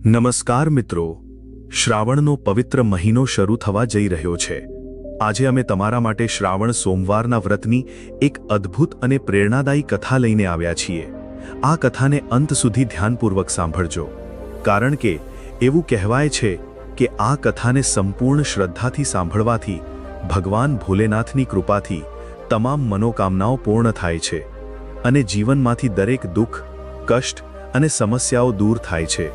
નમસ્કાર મિત્રો, શ્રાવણનો પવિત્ર મહિનો શરૂ થવા જઈ રહ્યો છે। આજે અમે તમારા માટે શ્રાવણ સોમવારના વ્રતની એક અદ્ભુત અને પ્રેરણાદાયી કથા લઈને આવ્યા છીએ। આ કથાને અંત સુધી ધ્યાનપૂર્વક સાંભળજો, કારણ કે એવું કહેવાય છે કે આ કથાને સંપૂર્ણ શ્રદ્ધાથી સાંભળવાથી ભગવાન ભોલેનાથની કૃપાથી તમામ મનોકામનાઓ પૂર્ણ થાય છે અને જીવનમાંથી દરેક દુઃખ, કષ્ટ અને સમસ્યાઓ દૂર થાય છે।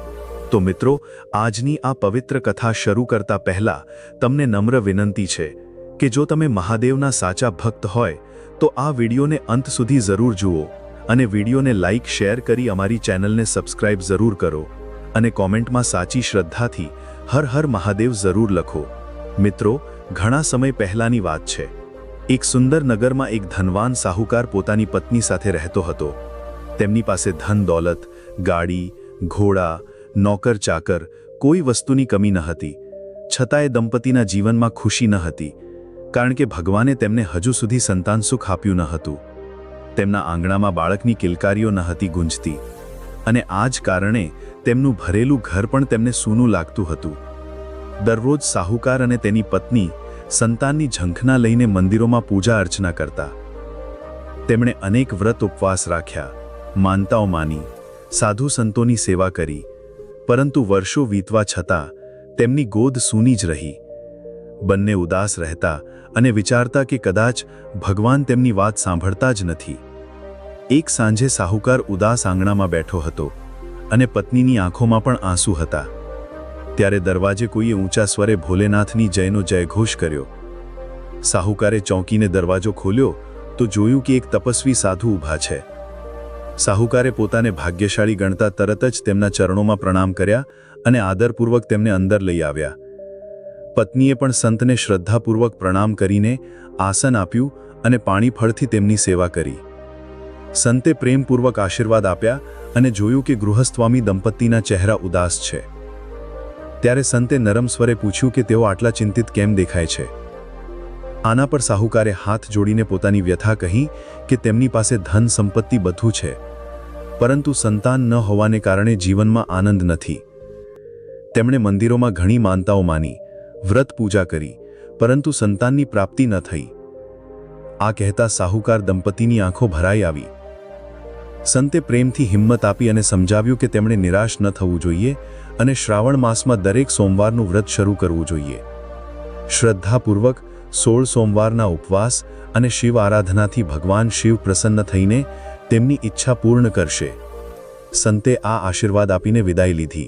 તો મિત્રો, આજની આ પવિત્ર કથા શરૂ કરતા પહેલા તમને નમ્ર વિનંતી છે કે જો તમે મહાદેવના સાચા ભક્ત હોય તો આ વિડીયોને અંત સુધી જરૂર જુઓ અને વિડીયોને લાઈક, શેર કરી અમારી ચેનલને સબસ્ક્રાઇબ જરૂર કરો અને કોમેન્ટમાં સાચી શ્રદ્ધાથી હર હર મહાદેવ જરૂર લખો। મિત્રો, ઘણા સમય પહેલાની વાત છે। એક સુંદર નગરમાં એક ધનવાન સાહુકાર પોતાની પત્ની સાથે રહેતો હતો। તેમની પાસે ધન દોલત, ગાડી, ઘોડા, નોકર ચાકર, કોઈ વસ્તુની કમી ન હતી। છતાંય દંપતીના જીવનમાં ખુશી ન હતી, કારણ કે ભગવાને તેમને હજુ સુધી સંતાન સુખ આપ્યું ન હતું। તેમના આંગણામાં બાળકની કિલકારીઓ ન હતી ગુંજતી અને આ જ કારણે તેમનું ભરેલું ઘર પણ તેમને સૂનું લાગતું હતું। દરરોજ સાહુકાર અને તેની પત્ની સંતાનની ઝંખના લઈને મંદિરોમાં પૂજા અર્ચના કરતા। તેમણે અનેક વ્રત ઉપવાસ રાખ્યા, માનતાઓ માની, સાધુ સંતોની સેવા કરી, પરંતુ વર્ષો વીતવા છતાં તેમની ગોદ સૂની જ રહી। બંને ઉદાસ રહેતા અને વિચારતા કે કદાચ ભગવાન તેમની વાત સાંભળતા જ નથી। એક સાંજે સાહુકાર ઉદાસ આંગણામાં બેઠો હતો અને પત્નીની આંખોમાં પણ આંસુ હતા। ત્યારે દરવાજે કોઈએ ઊંચા સ્વરે ભોલેનાથની જયનો જયઘોષ કર્યો। સાહુકારે ચોંકીને દરવાજો ખોલ્યો તો જોયું કે એક તપસ્વી સાધુ ઊભા છે। સાહુકારે પોતાને ભાગ્યશાળી ગણતા તરત જ તેમના ચરણોમાં પ્રણામ કર્યા અને આદરપૂર્વક તેમને અંદર લઈ આવ્યા। પત્નીએ પણ સંતને શ્રદ્ધાપૂર્વક પ્રણામ કરીને આસન આપ્યું અને પાણી ફળથી તેમની સેવા કરી। સંતે પ્રેમપૂર્વક આશીર્વાદ આપ્યા અને જોયું કે ગૃહસ્વામી દંપતીના ચહેરા ઉદાસ છે। ત્યારે સંતે નરમ સ્વરે પૂછ્યું કે તેઓ આટલા ચિંતિત કેમ દેખાય છે। આના પર સાહુકારે હાથ જોડીને પોતાની વ્યથા કહી કે તેમની પાસે ધન સંપત્તિ બધું છે, પરંતુ સંતાન ન હોવાને કારણે જીવનમાં આનંદ નથી। તેમણે મંદિરોમાં ઘણી માનતાઓ માની, વ્રત પૂજા કરી, પરંતુ સંતાનની પ્રાપ્તિ ન થઈ। આ કહેતા સાહુકાર દંપતીની આંખો ભરાઈ આવી। સંતે પ્રેમથી હિંમત આપી અને સમજાવ્યું કે તેમણે નિરાશ ન થવું જોઈએ અને શ્રાવણ માસમાં દરેક સોમવારનું વ્રત શરૂ કરવું જોઈએ। શ્રદ્ધાપૂર્વક 16 સોમવારના ઉપવાસ અને શિવ આરાધનાથી ભગવાન શિવ પ્રસન્ન થઈને તેમની ઈચ્છા પૂર્ણ કરશે। સંતે આ આશીર્વાદ આપીને વિદાય લીધી।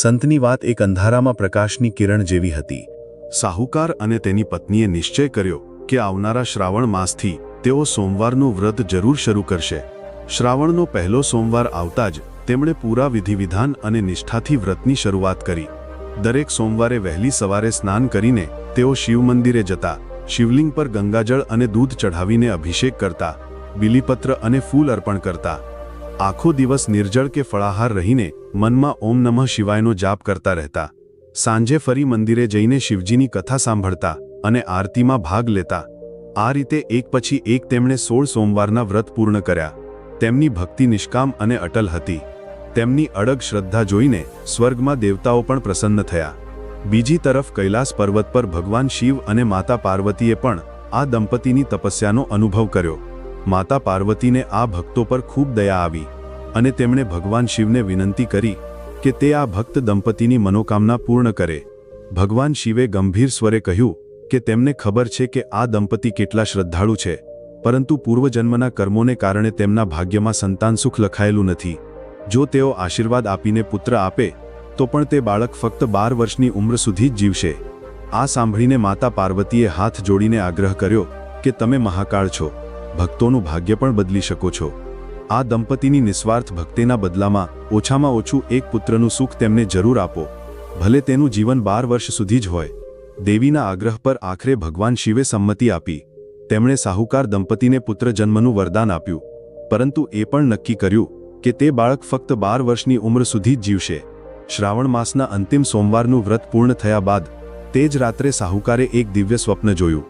સંતની વાત એક અંધારામાં પ્રકાશની કિરણ જેવી હતી। સાહુકાર અને તેની પત્નીએ નિશ્ચય કર્યો કે આવનારા શ્રાવણ માસથી તેઓ સોમવારનું વ્રત જરૂર શરૂ કરશે। શ્રાવણનો પહેલો સોમવાર આવતા જ તેમણે પૂરા વિધિવિધાન અને નિષ્ઠાથી વ્રતની શરૂઆત કરી। દરેક સોમવારે વહેલી સવારે સ્નાન કરીને તેઓ શિવ મંદિરે જતા, શિવલિંગ પર ગંગાજળ અને દૂધ ચઢાવીને અભિષેક કરતા, બિલીપત્ર અને ફૂલ અર્પણ કરતા। આખો દિવસ નિર્જળ કે ફળાહાર રહીને મનમાં ઓમ નમઃ શિવાયનો જાપ કરતા રહેતા। સાંજે ફરી મંદિરે જઈને શિવજીની કથા સાંભળતા અને આરતીમાં ભાગ લેતા। આ રીતે એક પછી એક તેમણે 16 સોમવારના વ્રત પૂર્ણ કર્યા। તેમની ભક્તિ નિષ્કામ અને અટલ હતી। તેમની અડગ શ્રદ્ધા જોઈને સ્વર્ગમાં દેવતાઓ પણ પ્રસન્ન થયા। બીજી તરફ કૈલાસ પર્વત પર ભગવાન શિવ અને માતા પાર્વતીએ પણ આ દંપતીની તપસ્યાનો અનુભવ કર્યો। માતા પાર્વતીને આ ભક્તો પર ખૂબ દયા આવી અને તેમણે ભગવાન શિવને વિનંતી કરી કે તે આ ભક્ત દંપતીની મનોકામના પૂર્ણ કરે। ભગવાન શિવે ગંભીર સ્વરે કહ્યું કે તેમને ખબર છે કે આ દંપતી કેટલા શ્રદ્ધાળુ છે, પરંતુ પૂર્વજન્મના કર્મોને કારણે તેમના ભાગ્યમાં સંતાન સુખ લખાયેલું નથી। જો તેઓ આશીર્વાદ આપીને પુત્ર આપે તો પણ તે બાળક ફક્ત 12 વર્ષની ઉંમર સુધી જ જીવશે। આ સાંભળીને માતા પાર્વતીએ હાથ જોડીને આગ્રહ કર્યો કે તમે મહાકાળ છો, ભક્તોનું ભાગ્ય પણ બદલી શકો છો। આ દંપતીની નિસ્વાર્થ ભક્તિના બદલામાં ઓછામાં ઓછું એક પુત્રનું સુખ તેમને જરૂર આપો, ભલે તેનું જીવન 12 વર્ષ સુધી જ હોય। દેવીના આગ્રહ પર આખરે ભગવાન શિવે સંમતિ આપી। તેમણે સાહુકાર દંપતીને પુત્ર જન્મનું વરદાન આપ્યું, પરંતુ એ પણ નક્કી કર્યું કે તે બાળક ફક્ત 12 વર્ષની ઉંમર સુધી જ જીવશે। શ્રાવણ માસના અંતિમ સોમવારનું વ્રત પૂર્ણ થયા બાદ તે જ રાત્રે સાહુકારે એક દિવ્ય સ્વપ્ન જોયું।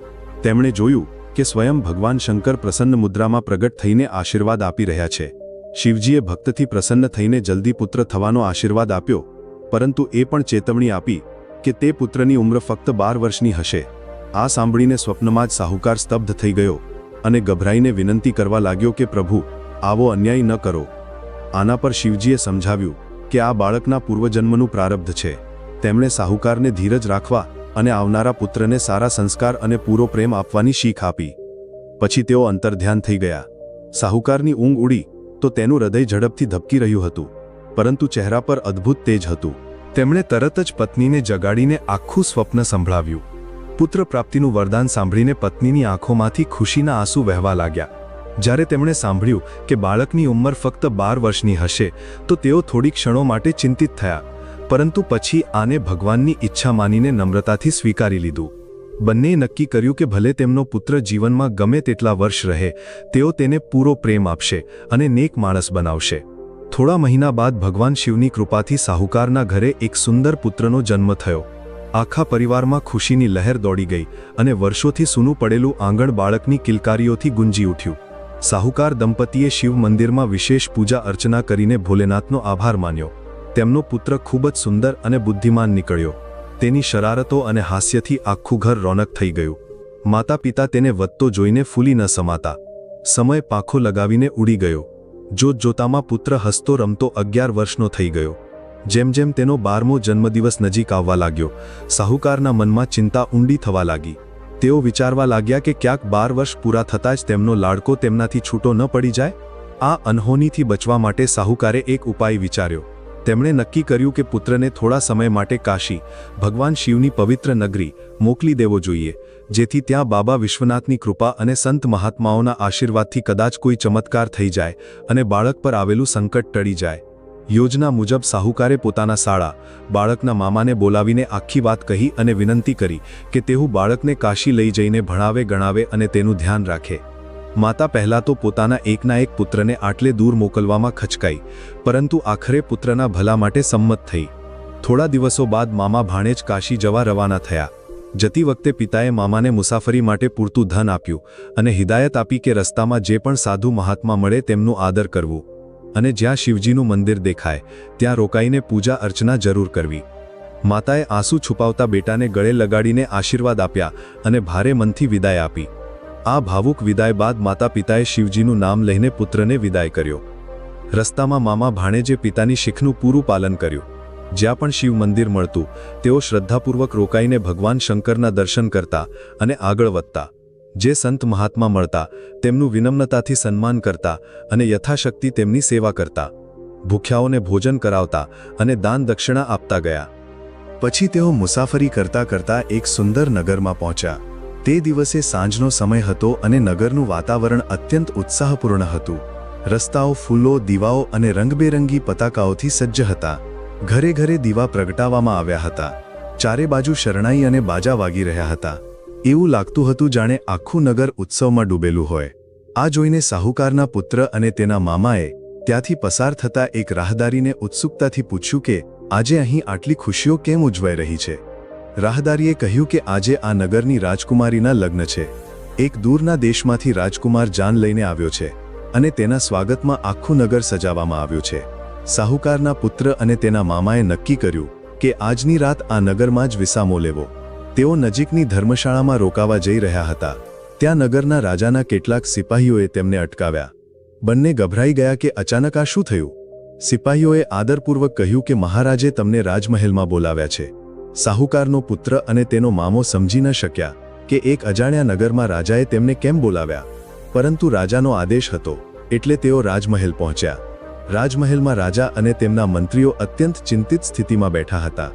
તેમણે જોયું કે સ્વયં ભગવાન શંકર પ્રસન્ન મુદ્રામાં પ્રગટ થઈને આશીર્વાદ આપી રહ્યા છે। શિવજીએ ભક્તથી પ્રસન્ન થઈને જલ્દી પુત્ર થવાનો આશીર્વાદ આપ્યો, પરંતુ એ પણ ચેતવણી આપી કે તે પુત્રની ઉંમર ફક્ત 12 વર્ષની હશે. આ સાંભળીને સ્વપ્નમાં જ સાહુકાર સ્તબ્ધ થઈ ગયો અને ગભરાઈને વિનંતી કરવા લાગ્યો કે પ્રભુ, આવો અન્યાય ન કરો. આના પર શિવજીએ સમજાવ્યું કે આ બાળકના પૂર્વજન્મનું પ્રારબ્ધ છે. તેમણે સાહુકારને ધીરજ રાખવા અને આવનારા પુત્રને સારા સંસ્કાર અને પૂરો પ્રેમ આપવાની શીખ આપી. પછી તેઓ અંતર્ધ્યાન થઈ ગયા. સાહુકારની ઊંઘ ઉડી તો તેનું હૃદય ઝડપથી ધબકી રહ્યું હતું, પરંતુ ચહેરા પર અદ્ભુત તેજ હતું. તેમણે તરત જ પત્નીને જગાડીને આખું સ્વપ્ન સંભળાવ્યું. પુત્ર પ્રાપ્તિનું વરદાન સાંભળીને પત્નીની આંખોમાંથી ખુશીના આંસુ વહેવા લાગ્યા. જ્યારે તેમણે સાંભળ્યું કે બાળકની ઉંમર ફક્ત 12 વર્ષની હશે તો તેઓ થોડી ક્ષણો માટે ચિંતિત થયા, પરંતુ પછી આને ભગવાનની ઈચ્છા માનીને નમ્રતાથી સ્વીકારી લીધું. બંનેએ નક્કી કર્યું કે ભલે તેમનો પુત્ર જીવનમાં ગમે તેટલા વર્ષ રહે, તેઓ તેને પૂરો પ્રેમ આપશે અને નેક માણસ બનાવશે. થોડા મહિના બાદ ભગવાન શિવની કૃપાથી સાહુકારના ઘરે એક સુંદર પુત્રનો જન્મ થયો. આખા પરિવારમાં ખુશીની લહેર દોડી ગઈ અને વર્ષોથી સૂનું પડેલું આંગણ બાળકની કિલકારીઓથી ગુંજી ઉઠ્યું. સાહુકાર દંપતીએ શિવ મંદિરમાં વિશેષ પૂજા અર્ચના કરીને ભોલેનાથનો આભાર માન્યો. તેમનો પુત્ર ખૂબ જ સુંદર અને બુદ્ધિમાન નીકળ્યો. તેની શરારતો અને હાસ્યથી આખું ઘર રોનક થઈ ગયું. માતા પિતા તેને વધતો જોઈને ફૂલી ન સમાતા. સમય પાંખો લગાવીને ઉડી ગયો. જોતજોતામાં પુત્ર હસતો રમતો 11 વર્ષનો થઈ ગયો. જેમ જેમ તેનો 12મો જન્મદિવસ નજીક આવવા લાગ્યો, સાહુકારના મનમાં ચિંતા ઊંડી થવા લાગી. તેઓ વિચારવા લાગ્યા કે ક્યાંક 12 વર્ષ પૂરા થતાં જ તેમનો લાડકો તેમનાથી છૂટો ન પડી જાય. આ અનહોનીથી બચવા માટે સાહુકારે એક ઉપાય વિચાર્યો. તેમણે નક્કી કર્યું કે પુત્રને થોડા સમય માટે કાશી, ભગવાન શિવની પવિત્ર નગરી, મોકલી દેવો જોઈએ, જેથી ત્યાં બાબા વિશ્વનાથની કૃપા અને સંત મહાત્માઓના આશીર્વાદથી કદાચ કોઈ ચમત્કાર થઈ જાય અને બાળક પર આવેલું સંકટ ટળી જાય. યોજના મુજબ સાહુકારે પોતાના સાળા, બાળકના મામાને બોલાવીને આખી વાત કહી અને વિનંતી કરી કે તેઓ બાળકને કાશી લઈ જઈને ભણાવે ગણાવે અને તેનું ધ્યાન રાખે. માતા પહેલાં તો પોતાના એકના એક પુત્રને આટલે દૂર મોકલવામાં ખચકાઈ, પરંતુ આખરે પુત્રના ભલા માટે સંમત થઈ. થોડા દિવસો બાદ મામા ભાણેજ કાશી જવા રવાના થયા. જતી વખતે પિતાએ મામાને મુસાફરી માટે પૂરતું ધન આપ્યું અને હિદાયત આપી કે રસ્તામાં જે પણ સાધુ મહાત્મા મળે તેમનું આદર કરવું અને જ્યાં શિવજીનું મંદિર દેખાય ત્યાં રોકાઈને પૂજા અર્ચના જરૂર કરવી. માતાએ આંસુ છુપાવતા બેટાને ગળે લગાડીને આશીર્વાદ આપ્યા અને ભારે મનથી વિદાય આપી. આ ભાવુક વિદાય બાદ માતા પિતાએ શિવજીનું નામ લઈને પુત્રને વિદાય કર્યો. રસ્તામાં મામા ભાણેજે પિતાની શીખનું પૂરું પાલન કર્યું. જ્યાં પણ શિવ મંદિર મળતું તેઓ શ્રદ્ધાપૂર્વક રોકાઈને ભગવાન શંકરના દર્શન કરતા અને આગળ વધતા. જે સંત મહાત્મા મળતા તેમનું વિનમ્રતાથી સન્માન કરતા અને યથાશક્તિ તેમની સેવા કરતા. ભૂખ્યાઓને ભોજન કરાવતા અને દાન દક્ષિણા આપતા ગયા. પછી તેઓ મુસાફરી કરતા કરતા એક સુંદર નગરમાં પહોંચ્યા. તે દિવસે સાંજનો સમય હતો અને નગરનું વાતાવરણ અત્યંત ઉત્સાહપૂર્ણ હતું. રસ્તાઓ ફૂલો, દીવાઓ અને રંગબેરંગી પતાકાઓથી સજ્જ હતા. ઘરે ઘરે દીવા પ્રગટાવવામાં આવ્યા હતા. ચારે બાજુ શરણાઈ અને બાજા વાગી રહ્યા હતા. એવું લાગતું હતું જાણે આખું નગર ઉત્સવમાં ડૂબેલું હોય. આ જોઈને સાહુકારના પુત્ર અને તેના મામાએ ત્યાંથી પસાર થતા એક રાહદારીને ઉત્સુકતાથી પૂછ્યું કે આજે અહીં આટલી ખુશીઓ કેમ ઉજવાઈ રહી છે. રાહદારીએ કહ્યું કે આજે આ નગરની રાજકુમારીના લગ્ન છે. એક દૂરના દેશમાંથી રાજકુમાર જાન લઈને આવ્યો છે અને તેના સ્વાગતમાં આખું નગર સજાવવામાં આવ્યું છે. સાહુકારના પુત્ર અને તેના મામાએ નક્કી કર્યું કે આજની રાત આ નગરમાં જ વિસામો લેવો. તેઓ નજીકની ધર્મશાળામાં રોકાવા જઈ રહ્યા હતા. ત્યાં નગરના રાજાના કેટલાક સિપાહીઓએ તેમને અટકાવ્યા. બંને ગભરાઈ ગયા કે અચાનક આ શું થયું. સિપાહીઓએ આદરપૂર્વક કહ્યું કે મહારાજે તમને રાજમહેલમાં બોલાવ્યા છે. સાહુકારનો પુત્ર અને તેનો મામો સમજી ન શક્યા કે એક અજાણ્યા નગરમાં રાજાએ તેમને કેમ બોલાવ્યા, પરંતુ રાજાનો આદેશ હતો એટલે તેઓ રાજમહેલ પહોંચ્યા. રાજમહેલમાં રાજા અને તેમના મંત્રીઓ અત્યંત ચિંતિત સ્થિતિમાં બેઠા હતા.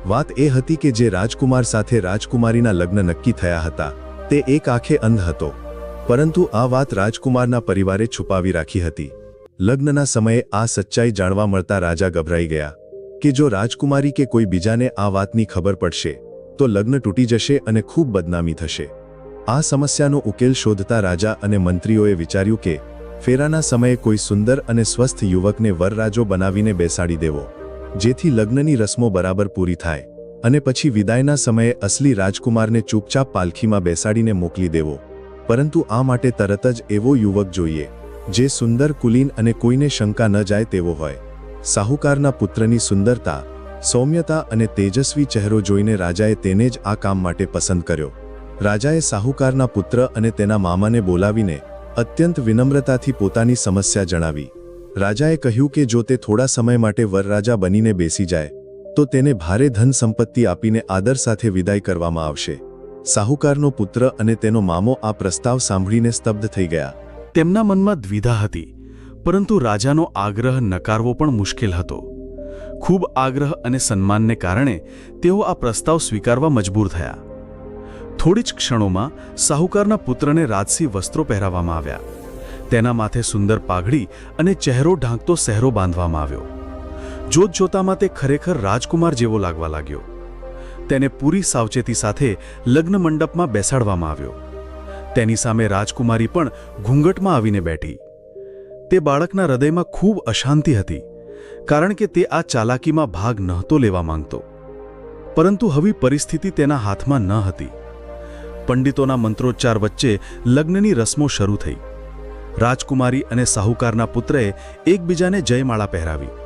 વાત એ હતી કે જે રાજકુમાર સાથે રાજકુમારીના લગ્ન નક્કી થયા હતા તે એક આંખે અંધ હતો, પરંતુ આ વાત રાજકુમારના પરિવારે છુપાવી રાખી હતી. લગ્નના સમયે આ સચ્ચાઈ જાણવા મળતા રાજા ગભરાઈ ગયા કે જો રાજકુમારી કે કોઈ બીજાને આ વાતની ખબર પડશે તો લગ્ન તૂટી જશે અને ખૂબ બદનામી થશે. આ સમસ્યાનો ઉકેલ શોધતા રાજા અને મંત્રીઓએ વિચાર્યું કે ફેરાના સમયે કોઈ સુંદર અને સ્વસ્થ યુવકને વરરાજો બનાવીને બેસાડી દેવો, જેથી લગ્નની રસમો બરાબર પૂરી થાય અને પછી વિદાયના સમયે અસલી રાજકુમારને ચૂપચાપ પાલખીમાં બેસાડીને મોકલી દેવો. પરંતુ આ માટે તરત જ એવો યુવક જોઈએ જે સુંદર કુલીન અને કોઈને શંકા ન જાય તેવો હોય. સાહુકારના પુત્રની સુંદરતા, સૌમ્યતા અને તેજસ્વી ચહેરો જોઈને રાજાએ તેને જ આ કામ માટે પસંદ કર્યો. રાજાએ સાહુકારના પુત્ર અને તેના મામાને બોલાવીને અત્યંત વિનમ્રતાથી પોતાની સમસ્યા જણાવી. રાજાએ કહ્યું કે જો તે થોડા સમય માટે વરરાજા બનીને બેસી જાય તો તેને ભારે ધન સંપત્તિ આપીને આદર સાથે વિદાય કરવામાં આવશે. સાહુકારનો પુત્ર અને તેનો મામો આ પ્રસ્તાવ સાંભળીને સ્તબ્ધ થઈ ગયા. તેમના મનમાં દ્વિધા હતી, પરંતુ રાજાનો આગ્રહ નકારવો પણ મુશ્કેલ હતો. ખૂબ આગ્રહ અને સન્માનને કારણે તેઓ આ પ્રસ્તાવ સ્વીકારવા મજબૂર થયા. થોડી જ ક્ષણોમાં સાહુકારના પુત્રને રાજસી વસ્ત્રો પહેરાવવામાં આવ્યા. તેના માથે સુંદર પાઘડી અને ચહેરો ઢાંકતો સહેરો બાંધવામાં આવ્યો. જોતજોતામાં તે ખરેખર રાજકુમાર જેવો લાગવા લાગ્યો. તેને પૂરી સાવચેતી સાથે લગ્ન મંડપમાં બેસાડવામાં આવ્યો. તેની સામે રાજકુમારી પણ ઘૂંઘટમાં આવીને બેઠી. તે બાળકના હૃદયમાં ખૂબ અશાંતિ હતી, કારણ કે તે આ ચાલાકીમાં ભાગ નહોતો લેવા માંગતો. પરંતુ હવે પરિસ્થિતિ તેના હાથમાં ન હતી. પંડિતોના મંત્રોચ્ચાર વચ્ચે લગ્નની રસમો શરૂ થઈ. રાજકુમારી અને સાહુકારના પુત્રએ એકબીજાને જયમાળા પહેરાવી.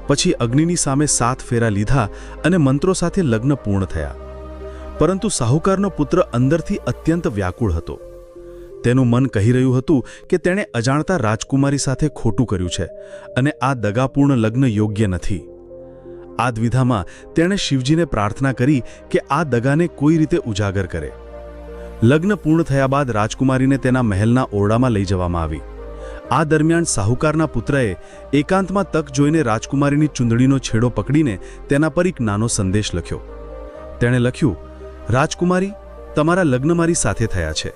પછી અગ્નિની સામે 7 ફેરા લીધા અને મંત્રો સાથે લગ્ન પૂર્ણ થયા. પરંતુ સાહુકારનો પુત્ર અંદરથી અત્યંત વ્યાકુળ હતો. તેનું મન કહી રહ્યું હતું કે તેણે અજાણતા રાજકુમારી સાથે ખોટું કર્યું છે અને આ દગાપૂર્ણ લગ્ન યોગ્ય નથી. આ દ્વિધામાં તેણે શિવજીને પ્રાર્થના કરી કે આ દગાને કોઈ રીતે ઉજાગર કરે. લગ્ન પૂર્ણ થયા બાદ રાજકુમારીને તેના મહેલના ઓરડામાં લઈ જવામાં આવી. આ દરમિયાન સાહુકારના પુત્રએ એકાંતમાં તક જોઈને રાજકુમારીની ચૂંદડીનો છેડો પકડીને તેના પર એક નાનો સંદેશ લખ્યો. તેણે લખ્યું, રાજકુમારી, તમારા લગ્ન મારી સાથે થયા છે,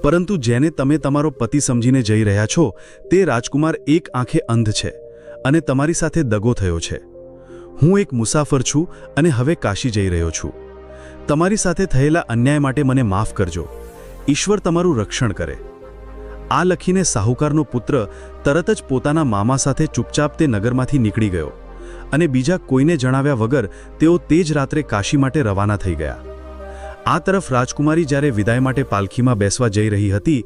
પરંતુ જેને તમે તમારો પતિ સમજીને જઈ રહ્યા છો તે રાજકુમાર એક આંખે અંધ છે અને તમારી સાથે દગો થયો છે. હું એક મુસાફર છું અને હવે કાશી જઈ રહ્યો છું. તમારી સાથે થયેલા અન્યાય માટે મને માફ કરજો. ઈશ્વર તમારું રક્ષણ કરે. આ લખીને સાહુકારનો પુત્ર તરત જ પોતાના મામા સાથે ચૂપચાપ તે નગરમાંથી નીકળી ગયો અને બીજા કોઈને જણાવ્યા વગર તેઓ તે જ રાત્રે કાશી માટે રવાના થઈ ગયા. આ તરફ રાજકુમારી જ્યારે વિદાય માટે પાલખીમાં બેસવા જઈ રહી હતી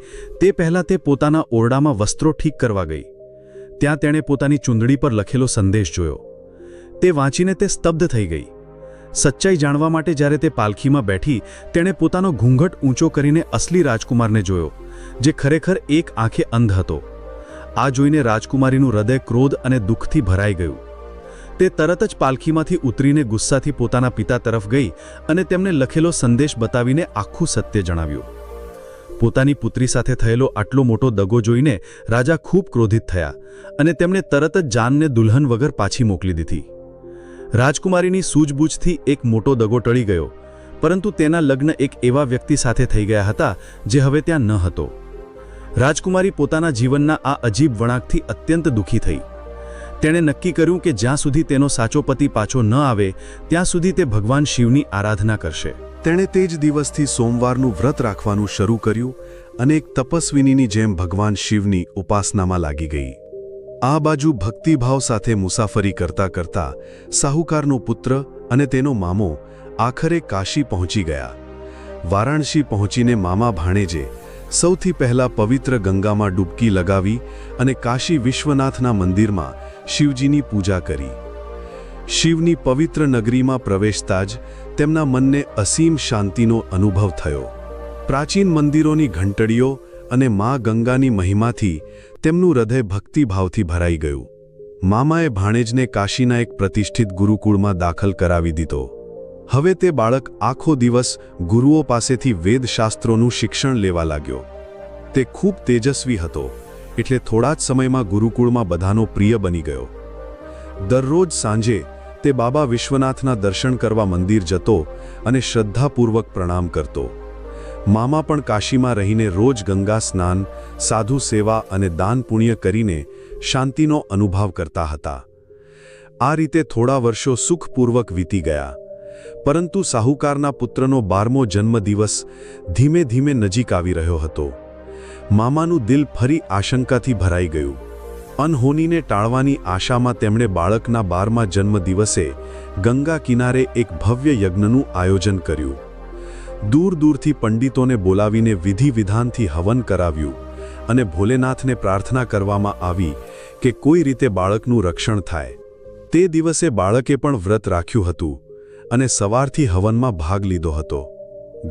તે પહેલાં તે પોતાના ઓરડામાં વસ્ત્રો ઠીક કરવા ગઈ. ત્યાં તેણે પોતાની ચૂંદડી પર લખેલો સંદેશ જોયો. તે વાંચીને તે સ્તબ્ધ થઈ ગઈ. સચ્ચાઈ જાણવા માટે જ્યારે તે પાલખીમાં બેઠી તેણે પોતાનો ઘૂંઘટ ઊંચો કરીને અસલી રાજકુમારને જોયો, જે ખરેખર એક આંખે અંધ હતો. આ જોઈને રાજકુમારીનું હૃદય ક્રોધ અને દુઃખથી ભરાઈ ગયું. તે તરત જ પાલખીમાંથી ઉતરીને ગુસ્સાથી પોતાના પિતા તરફ ગઈ અને તેમને લખેલો સંદેશ બતાવીને આખું સત્ય જણાવ્યું. પોતાની પુત્રી સાથે થયેલો આટલો મોટો દગો જોઈને રાજા ખૂબ ક્રોધિત થયા અને તેમણે તરત જ જાનને દુલ્હન વગર પાછી મોકલી દીધી. રાજકુમારીની સૂઝબૂછથી એક મોટો દગો ટળી ગયો, પરંતુ તેના લગ્ન એક એવા વ્યક્તિ સાથે થઈ ગયા હતા જે હવે ત્યાં ન હતો. રાજકુમારી પોતાના જીવનના આ અજીબ વળાંકથી અત્યંત દુઃખી થઈ. તેણે નક્કી કર્યું કે જ્યાં સુધી તેનો સાચો પતિ પાછો ન આવે ત્યાં સુધી તે ભગવાન શિવની આરાધના કરશે. તેણે તે જ દિવસથી સોમવારનું વ્રત રાખવાનું શરૂ કર્યું અને એક તપસ્વિનીની જેમ ભગવાન શિવની ઉપાસનામાં લાગી ગઈ. આ બાજુ ભક્તિભાવ સાથે મુસાફરી કરતા કરતા સાહુકારનો પુત્ર અને તેનો મામો આખરે કાશી પહોંચી ગયા. વારાણસી પહોંચીને મામા ભાણેજે સૌથી પહેલા પવિત્ર ગંગામાં ડૂબકી લગાવી અને કાશી વિશ્વનાથના મંદિરમાં શિવજીની પૂજા કરી. શિવની પવિત્ર નગરીમાં પ્રવેશતા જ તેમના મનને અસીમ શાંતિનો અનુભવ થયો. પ્રાચીન મંદિરોની ઘંટડીઓ અને મા ગંગાની મહિમાથી તેમનું હૃદય ભક્તિભાવથી ભરાઈ ગયું. મામાએ ભાણેજને કાશીના એક પ્રતિષ્ઠિત ગુરુકુળમાં દાખલ કરાવી દીધો. હવે તે બાળક આખો દિવસ ગુરુઓ પાસેથી વેદશાસ્ત્રોનું શિક્ષણ લેવા લાગ્યો. તે ખૂબ તેજસ્વી હતો, એટલે થોડા જ સમયમાં ગુરુકુળમાં બધાનો પ્રિય બની ગયો. દરરોજ સાંજે તે બાબા વિશ્વનાથના દર્શન કરવા મંદિર જતો અને શ્રદ્ધાપૂર્વક પ્રણામ કરતો. મામા પણ કાશીમાં રહીને રોજ ગંગા સ્નાન, સાધુ સેવા અને દાન પુણ્ય કરીને શાંતિનો અનુભવ કરતા હતા. આ રીતે થોડા વર્ષો સુખપૂર્વક વીતી ગયા. પરંતુ સાહુકારના પુત્રનો 12મો જન્મદિવસ ધીમે ધીમે નજીક આવી રહ્યો હતો. મામાનું દિલ ફરી આશંકાથી ભરાઈ ગયું. અનહોનીને ટાળવાની આશામાં તેમણે બાળકના 12મા જન્મદિવસે ગંગા કિનારે એક ભવ્ય યજ્ઞનું આયોજન કર્યું. દૂર દૂરથી પંડિતોને બોલાવીને વિધિ વિધાનથી હવન કરાવ્યું અને ભોલેનાથને પ્રાર્થના કરવામાં આવી કે કોઈ રીતે બાળકનું રક્ષણ થાય. તે દિવસે બાળકે પણ વ્રત રાખ્યું હતું અને સવારથી હવનમાં ભાગ લીધો હતો.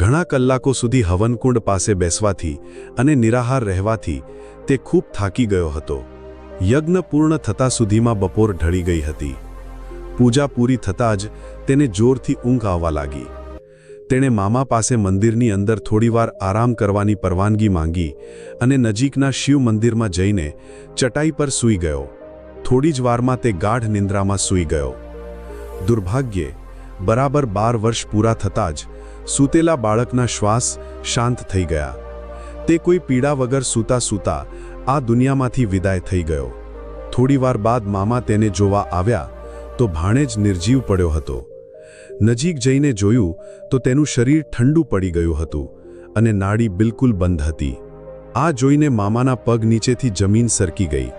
ઘણા કલાકો સુધી હવનકુંડ પાસે બેસવાથી અને નિરાહાર રહેવાથી તે ખૂબ થાકી ગયો હતો. યજ્ઞ પૂર્ણ થતાં સુધીમાં બપોર ઢળી ગઈ હતી. પૂજા પૂરી થતાં જ તેને જોરથી ઊંઘ આવવા લાગી. તેણે મામા પાસે મંદિરની અંદર થોડીવાર આરામ કરવાની પરવાનગી માંગી અને નજીકના શિવ મંદિરમાં જઈને ચટાઈ પર સૂઈ ગયો. થોડી જ વારમાં તે ગાઢ નિંદ્રામાં સૂઈ ગયો. દુર્ભાગ્યે બરાબર 12 વર્ષ પૂરા થતાં જ સૂતેલા બાળકના શ્વાસ શાંત થઈ ગયા. તે કોઈ પીડા વગર સૂતા સૂતા આ દુનિયામાંથી વિદાય થઈ ગયો. થોડીવાર બાદ મામા તેને જોવા આવ્યા તો ભાણેજ નિર્જીવ પડ્યો હતો. નજીક જઈને જોયું તો તેનું શરીર ઠંડુ પડી ગયું હતું અને નાડી બિલકુલ બંધ હતી. આ જોઈને મામાના પગ નીચેથી જમીન સરકી ગઈ.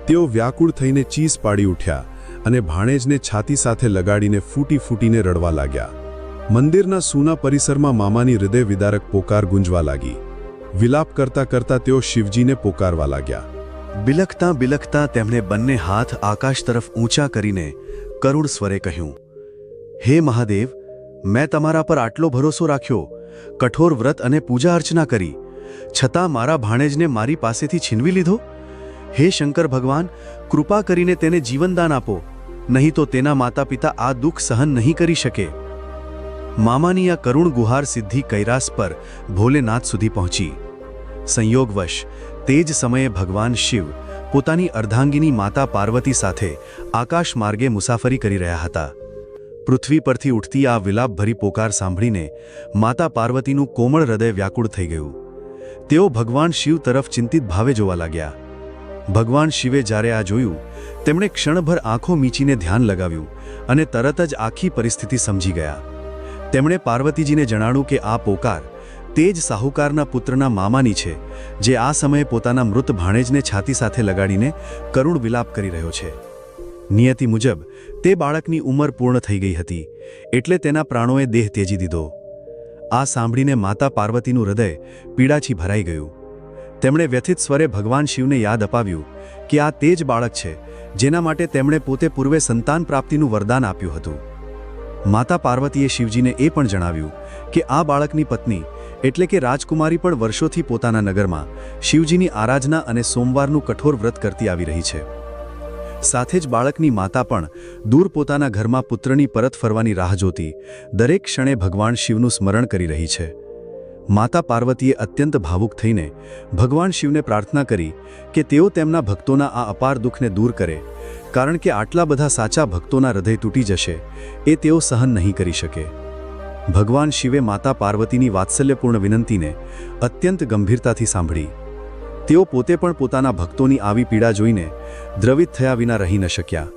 તેઓ વ્યાકુળ થઈને ચીસ પાડી ઉઠ્યા અને ભાણેજને છાતી સાથે લગાડીને ફૂટી ફૂટીને રડવા લાગ્યા. મંદિરના સૂના પરિસરમાં મામાની હૃદય વિદારક પોકાર ગુંજવા લાગી. વિલાપ કરતા કરતા તેઓ શિવજીને પોકારવા લાગ્યા. બિલખતા બિલખતા તેમણે બંને હાથ આકાશ તરફ ઊંચા કરીને કરુણ સ્વરે કહ્યું, હે મહાદેવ, મેં તમારા પર આટલો ભરોસો રાખ્યો, કઠોર વ્રત અને પૂજા અર્ચના કરી, છતાં મારા ભાણેજને મારી પાસેથી છીનવી લીધો. હે શંકર ભગવાન, કૃપા કરીને તેને જીવનદાન આપો, નહીં તો તેના માતા પિતા આ દુઃખ સહન નહીં કરી શકે. મામાની આ કરુણ ગુહાર સિદ્ધિ કૈલાસ પર ભોલેનાથ સુધી પહોંચી. સંયોગવશ તે જ સમયે ભગવાન શિવ પોતાની અર્ધાંગિની માતા પાર્વતી સાથે આકાશ માર્ગે મુસાફરી કરી રહ્યા હતા. પૃથ્વી પરથી ઉઠતી આ વિલાપભરી પોકાર સાંભળીને માતા પાર્વતીનું કોમળ હૃદય વ્યાકુળ થઈ ગયું. તેઓ ભગવાન શિવ તરફ ચિંતિત ભાવે જોવા લાગ્યા. ભગવાન શિવે જ્યારે આ જોયું, તેમણે ક્ષણભર આંખો મીચીને ધ્યાન લગાવ્યું અને તરત જ આખી પરિસ્થિતિ સમજી ગયા. તેમણે પાર્વતીજીને જણાવ્યું કે આ પોકાર તે જ સાહુકારના પુત્રના મામાની છે, જે આ સમયે પોતાના મૃત ભાણેજને છાતી સાથે લગાડીને કરુણ વિલાપ કરી રહ્યો છે. નિયતિ મુજબ તે બાળકની ઉંમર પૂર્ણ થઈ ગઈ હતી, એટલે તેના પ્રાણોએ દેહ ત્યજી દીધો. આ સાંભળીને માતા પાર્વતીનું હૃદય પીડાથી ભરાઈ ગયું. તેમણે વ્યથિત સ્વરે ભગવાન શિવને યાદ અપાવ્યું કે આ તે જ બાળક છે જેના માટે તેમણે પોતે પૂર્વે સંતાન પ્રાપ્તિનું વરદાન આપ્યું હતું. માતા પાર્વતીએ શિવજીને એ પણ જણાવ્યું કે આ બાળકની પત્ની એટલે કે રાજકુમારી પણ વર્ષોથી પોતાના નગરમાં શિવજીની આરાધના અને સોમવારનું કઠોર વ્રત કરતી આવી રહી છે. સાથે જ બાળકની માતા પણ દૂર પોતાના ઘરમાં પુત્રની પરત ફરવાની રાહ જોતી દરેક ક્ષણે ભગવાન શિવનું સ્મરણ કરી રહી છે. માતા પાર્વતીએ અત્યંત ભાવુક થઈને ભગવાન શિવને પ્રાર્થના કરી કે તેઓ તેમના ભક્તોના આ અપાર દુઃખને દૂર કરે, કારણ કે આટલા બધા સાચા ભક્તોના હૃદય તૂટી જશે એ તેઓ સહન નહીં કરી શકે. ભગવાન શિવે માતા પાર્વતીની વાત્સલ્યપૂર્ણ વિનંતીને અત્યંત ગંભીરતાથી સાંભળી. તેઓ પોતે પણ પોતાના ભક્તોની આવી પીડા જોઈને દ્રવિત થયા વિના રહી ન શક્યા.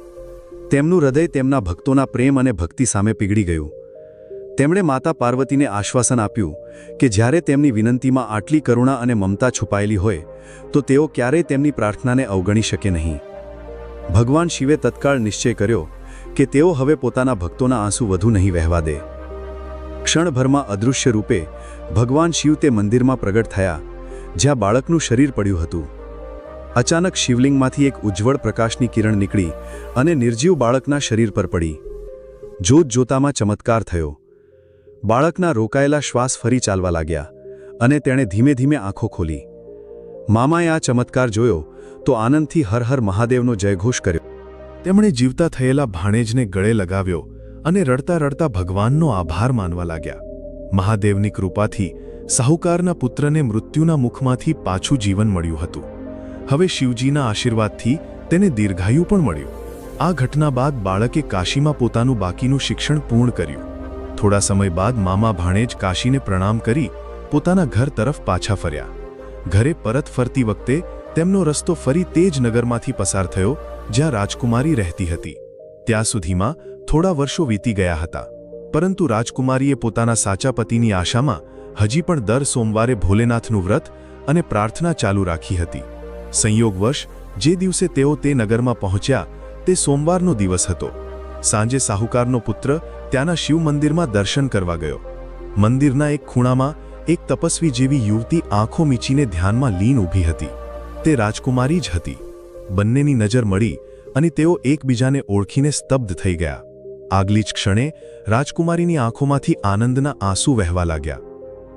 તેમનું હૃદય તેમના ભક્તોના પ્રેમ અને ભક્તિ સામે પીગળી ગયું. તેમણે માતા પાર્વતીને આશ્વાસન આપ્યું કે જ્યારે તેમની વિનંતીમાં આટલી કરુણા અને મમતા છુપાયેલી હોય તો તેઓ ક્યારેય તેમની પ્રાર્થનાને અવગણી શકે નહીં. ભગવાન શિવે તત્કાળ નિશ્ચય કર્યો કે તેઓ હવે પોતાના ભક્તોના આંસુ વધુ નહીં વહેવા દે. ક્ષણભરમાં અદૃશ્ય રૂપે ભગવાન શિવ તે મંદિરમાં પ્રગટ થયા જ્યાં બાળકનું શરીર પડ્યું હતું. અચાનક શિવલિંગમાંથી એક ઉજ્જવળ પ્રકાશની કિરણ નીકળી અને નિર્જીવ બાળકના શરીર પર પડી. જોત જોતામાં ચમત્કાર થયો. બાળકના રોકાયેલા શ્વાસ ફરી ચાલવા લાગ્યા અને તેણે ધીમે ધીમે આંખો ખોલી. મામાએ આ ચમત્કાર જોયો તો આનંદથી હર હર મહાદેવનો જયઘોષ કર્યો. તેમણે જીવતા થયેલા ભાણેજને ગળે લગાવ્યો અને રડતા રડતા ભગવાનનો આભાર માનવા લાગ્યા. મહાદેવની કૃપાથી સાહુકારના પુત્રને મૃત્યુના મુખમાંથી પાછું જીવન મળ્યું હતું. હવે શિવજીના આશીર્વાદથી તેને દીર્ઘાયુ પણ મળ્યું. આ ઘટના બાદ બાળકે કાશીમાં પોતાનું બાકીનું શિક્ષણ પૂર્ણ કર્યું. થોડા સમય બાદ મામા ભાણેજ કાશીને પ્રણામ કરી પોતાના ઘર તરફ પાછા ફર્યા. ઘરે પરત ફરતી વખતે તેમનો રસ્તો ફરી તે જ નગરમાંથી પસાર થયો જ્યાં રાજકુમારી રહેતી હતી. ત્યાં સુધીમાં થોડા વર્ષો વીતી ગયા હતા, પરંતુ રાજકુમારીએ પોતાના સાચા પતિની આશામાં હજી પણ દર સોમવારે ભોલેનાથનું વ્રત અને પ્રાર્થના ચાલુ રાખી હતી. સંયોગવશ જે દિવસે તેઓ તે નગરમાં પહોંચ્યા તે સોમવારનો દિવસ હતો. સાંજે સાહુકારનો પુત્ર ત્યાંના શિવ મંદિરમાં દર્શન કરવા ગયો. મંદિરના એક ખૂણામાં એક તપસ્વી જેવી યુવતી આંખો મીચીને ધ્યાનમાં લીન ઊભી હતી. તે રાજકુમારી જ હતી. બંનેની નજર મળી અને તેઓ એકબીજાને ઓળખીને સ્તબ્ધ થઈ ગયા. આગલી જ ક્ષણે રાજકુમારીની આંખોમાંથી આનંદના આંસુ વહેવા લાગ્યા.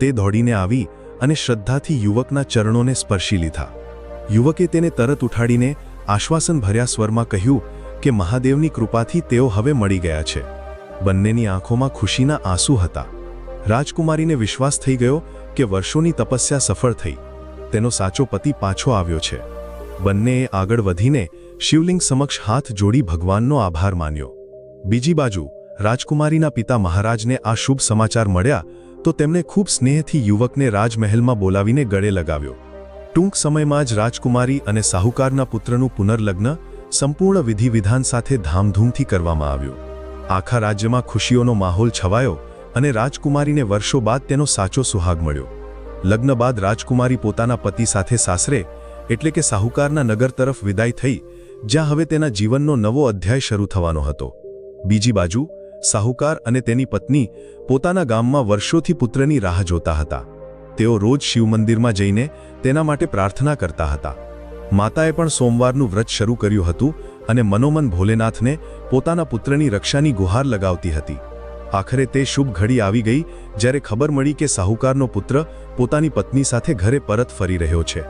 તે દોડીને આવી અને શ્રદ્ધાથી યુવકના ચરણોને સ્પર્શી લીધા. યુવકે તેને તરત ઉઠાડીને આશ્વાસન ભર્યા સ્વરમાં કહ્યું કે મહાદેવની કૃપાથી તેઓ હવે મળી ગયા છે. બંનેની આંખોમાં ખુશીના આંસુ હતા. રાજકુમારીને વિશ્વાસ થઈ ગયો કે વર્ષોની તપસ્યા સફળ થઈ. તેનો સાચો પતિ પાછો આવ્યો છે. બંનેએ આગળ વધીને શિવલિંગ સમક્ષ હાથ જોડી ભગવાનનો આભાર માન્યો. બીજી બાજુ રાજકુમારીના પિતા મહારાજને આ શુભ સમાચાર મળ્યા તો તેમણે ખૂબ સ્નેહથી યુવકને રાજમહેલમાં બોલાવીને ગળે લગાવ્યો. ટૂંક સમયમાં જ રાજકુમારી અને સાહુકારના પુત્રનું પુનર્લગ્ન સંપૂર્ણ વિધિવિધાન સાથે ધામધૂમથી કરવામાં આવ્યું. આખા રાજ્યમાં ખુશીઓનો માહોલ છવાયો અને રાજકુમારીને વર્ષો બાદ તેનો સાચો સુહાગ મળ્યો. લગ્ન બાદ રાજકુમારી પોતાના પતિ સાથે સાસરે એટલે કે સાહુકારના નગર તરફ વિદાય થઈ, જ્યાં હવે તેના જીવનનો નવો અધ્યાય શરૂ થવાનો હતો. બીજી બાજુ સાહુકાર અને તેની પત્ની પોતાના ગામમાં વર્ષોથી પુત્રની રાહ જોતા હતા. તેઓ રોજ શિવ મંદિરમાં જઈને તેના માટે પ્રાર્થના કરતા હતા. માતાએ પણ સોમવારનું વ્રત શરૂ કર્યું હતું અને મનોમન ભોલેનાથને પોતાના પુત્રની રક્ષાની ગુહાર લગાવતી હતી. આખરે તે શુભ ઘડી આવી ગઈ જ્યારે ખબર મળી કે સાહુકારનો પુત્ર પોતાની પત્ની સાથે ઘરે પરત ફરી રહ્યો છે.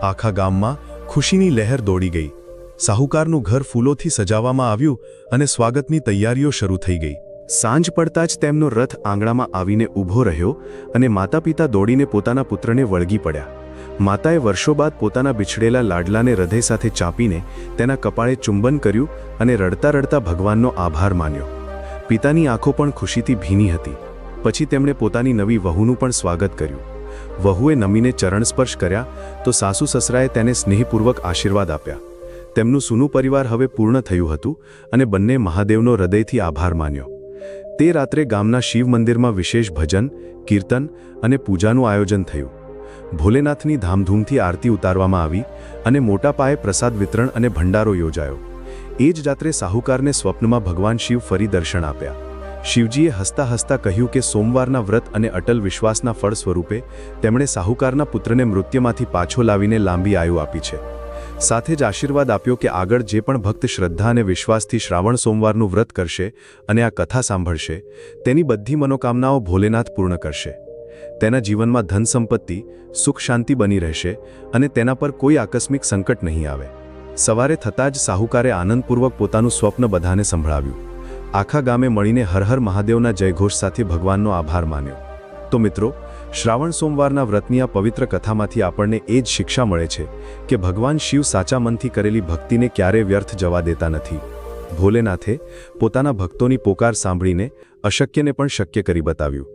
આખા ગામમાં ખુશીની લહેર દોડી ગઈ. સાહુકારનું ઘર ફૂલોથી સજાવવામાં આવ્યું અને સ્વાગતની તૈયારીઓ શરૂ થઈ ગઈ. સાંજ પડતા જ તેમનો રથ આંગણામાં આવીને ઊભો રહ્યો અને માતા પિતા દોડીને પોતાના પુત્રને વળગી પડ્યા. માતાએ વર્ષો બાદ પોતાના બિછડેલા લાડલાને હૃદય સાથે ચાંપીને તેના કપાળે ચુંબન કર્યું અને રડતા રડતા ભગવાનનો આભાર માન્યો. પિતાની આંખો પણ ખુશીથી ભીની હતી. પછી તેમણે પોતાની નવી વહુનું પણ સ્વાગત કર્યું. વહુએ નમીને ચરણ સ્પર્શ કર્યા તો સાસુ સસરાએ તેને સ્નેહપૂર્વક આશીર્વાદ આપ્યા. તેમનું સૂનું પરિવાર હવે પૂર્ણ થયું હતું અને બંને મહાદેવનો હૃદયથી આભાર માન્યો. તે રાત્રે ગામના શિવ મંદિરમાં વિશેષ ભજન, કીર્તન અને પૂજાનું આયોજન થયું. ભોલેનાથની ધામધૂમથી આરતી ઉતારવામાં આવી અને મોટા પાયે પ્રસાદ વિતરણ અને ભંડારો યોજાયો. એ જ રાત્રે સાહુકારને સ્વપ્નમાં ભગવાન શિવ ફરી દર્શન આપ્યા. શિવજીએ હસતા હસતા કહ્યું કે સોમવારના વ્રત અને અટલ વિશ્વાસના ફળ સ્વરૂપે તેમણે સાહુકારના પુત્રને મૃત્યુમાંથી પાછો લાવીને લાંબી આયુ આપી છે. સાથે જ આશીર્વાદ આપ્યો કે આગળ જે પણ ભક્ત શ્રદ્ધા અને વિશ્વાસથી શ્રાવણ સોમવારનું વ્રત કરશે અને આ કથા સાંભળશે તેની બધી મનોકામનાઓ ભોલેનાથ પૂર્ણ કરશે. તેના જીવનમાં ધન સંપત્તિ, સુખ શાંતિ બની રહેશે અને તેના પર કોઈ આકસ્મિક સંકટ નહીં આવે. સવારે થતાં જ સાહુકારે આનંદપૂર્વક પોતાનું સ્વપ્ન બધાને સંભળાવ્યું. આખા ગામે મળીને હર હર મહાદેવના જયઘોષ સાથે ભગવાનનો આભાર માન્યો. તો મિત્રો, શ્રાવણ સોમવારના વ્રતની આ પવિત્ર કથામાંથી આપણને એ જ શિક્ષા મળે છે કે ભગવાન શિવ સાચા મનથી કરેલી ભક્તિને ક્યારેય વ્યર્થ જવા દેતા નથી. ભોલેનાથે પોતાના ભક્તોની પોકાર સાંભળીને અશક્યને પણ શક્ય કરી બતાવ્યું.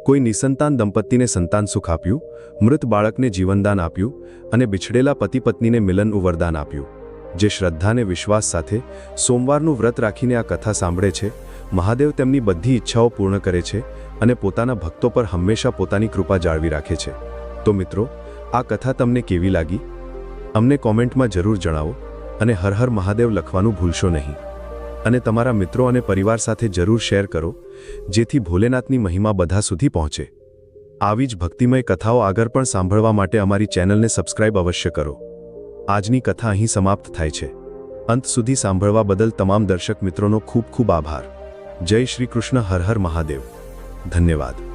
કોઈ નિસંતાન દંપતીને સંતાન સુખ આપ્યું, મૃત બાળકને જીવનદાન આપ્યું અને બિછડેલા પતિ પત્નીને મિલનનું વરદાન આપ્યું. જે શ્રદ્ધા અને વિશ્વાસ સાથે સોમવારનું વ્રત રાખીને આ કથા સાંભળે છે, મહાદેવ તેમની બધી ઈચ્છાઓ પૂર્ણ કરે છે અને પોતાના ભક્તો પર હંમેશા પોતાની કૃપા જાળવી રાખે છે. તો મિત્રો, આ કથા તમને કેવી લાગી? અમને કોમેન્ટમાં જરૂર જણાવો અને હર હર મહાદેવ લખવાનું ભૂલશો નહીં. અને તમારા મિત્રો અને પરિવાર સાથે જરૂર શેર કરો, જેથી ભોલેનાથની મહિમા બધા સુધી પહોંચે. આવી જ ભક્તિમય કથાઓ આગળ પણ સાંભળવા માટે અમારી ચેનલને સબસ્ક્રાઇબ અવશ્ય કરો. આજની કથા અહીં સમાપ્ત થાય છે. અંત સુધી સાંભળવા બદલ તમામ દર્શક મિત્રોનો ખૂબ ખૂબ આભાર. જય શ્રી કૃષ્ણ. હર હર મહાદેવ. ધન્યવાદ.